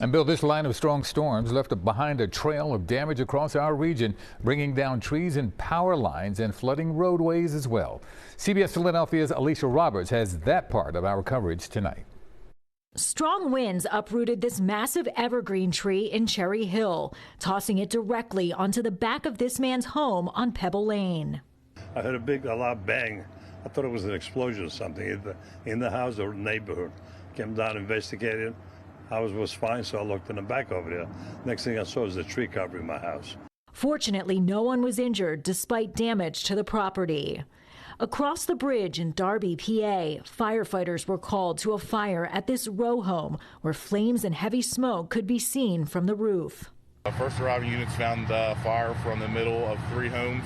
And Bill, this line of strong storms left behind a trail of damage across our region, bringing down trees and power lines and flooding roadways as well. CBS Philadelphia's Alicia Roberts has that part of our coverage tonight. Strong winds uprooted this massive evergreen tree in Cherry Hill, tossing it directly onto the back of this man's home on Pebble Lane. I heard a loud bang. I thought it was an explosion or something in the house or neighborhood. Came down, investigated. House was fine, so I looked in the back over there. Next thing I saw was a tree covering my house. Fortunately, no one was injured despite damage to the property. Across the bridge in Darby, PA, firefighters were called to a fire at this row home where flames and heavy smoke could be seen from the roof. First arriving units found fire from the middle of 3 homes.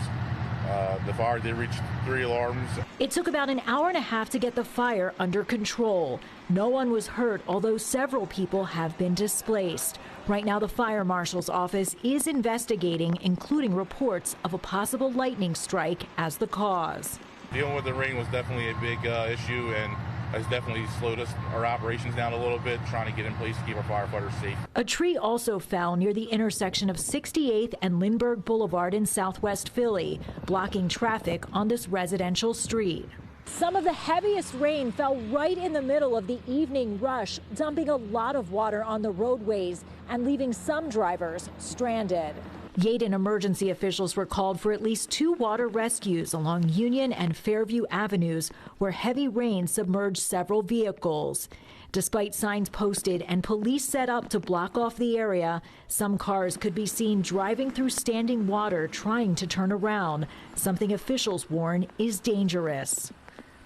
The fire did reach 3 alarms. It took about an hour and a half to get the fire under control. No one was hurt, although several people have been displaced. Right now, the fire marshal's office is investigating, including reports of a possible lightning strike as the cause. Dealing with the rain was definitely a big issue, and has definitely slowed our operations down a little bit, trying to get in place to keep our firefighters safe. A tree also fell near the intersection of 68th and Lindbergh Boulevard in southwest Philly, blocking traffic on this residential street. Some of the heaviest rain fell right in the middle of the evening rush, dumping a lot of water on the roadways and leaving some drivers stranded. Yeadon emergency officials were called for at least 2 water rescues along Union and Fairview Avenues, where heavy rain submerged several vehicles. Despite signs posted and police set up to block off the area, some cars could be seen driving through standing water trying to turn around, something officials warn is dangerous.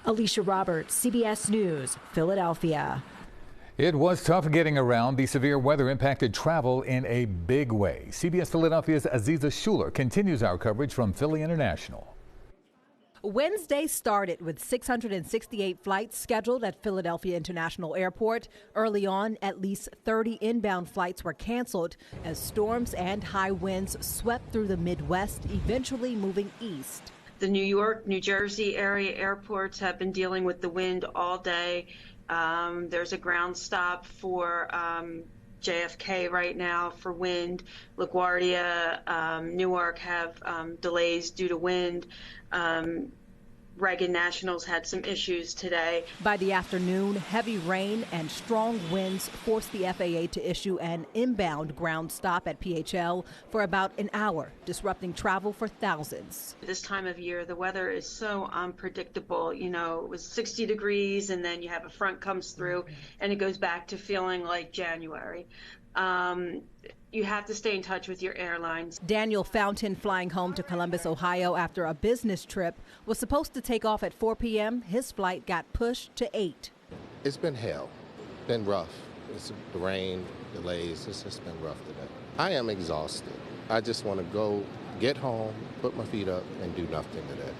Alicia Roberts, CBS News, Philadelphia. It was tough getting around. The severe weather impacted travel in a big way. CBS Philadelphia's Aziza Shuler continues our coverage from Philly International. Wednesday started with 668 flights scheduled at Philadelphia International Airport. Early on, at least 30 inbound flights were canceled as storms and high winds swept through the Midwest, eventually moving east. The New York, New Jersey area airports have been dealing with the wind all day. There's a ground stop for JFK right now for wind. LaGuardia, Newark have delays due to wind. Reagan Nationals had some issues today. By the afternoon, heavy rain and strong winds forced the FAA to issue an inbound ground stop at PHL for about an hour, disrupting travel for thousands. This time of year, the weather is so unpredictable. You know, it was 60 degrees and then you have a front comes through and it goes back to feeling like January. You have to stay in touch with your airlines. Daniel Fountain, flying home to Columbus, Ohio after a business trip, was supposed to take off at 4 p.m. His flight got pushed to 8. It's been hell, been rough. It's the rain, delays, it's just been rough today. I am exhausted. I just want to go, get home, put my feet up, and do nothing today.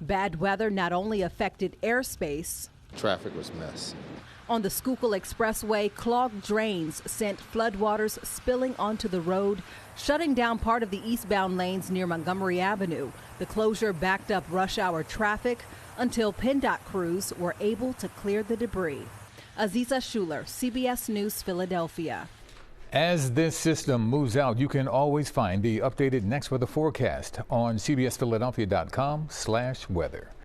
Bad weather not only affected airspace. Traffic was messy. On the Schuylkill Expressway, clogged drains sent floodwaters spilling onto the road, shutting down part of the eastbound lanes near Montgomery Avenue. The closure backed up rush hour traffic until PennDOT crews were able to clear the debris. Aziza Shuler, CBS News, Philadelphia. As this system moves out, you can always find the updated next weather forecast on cbsphiladelphia.com/weather.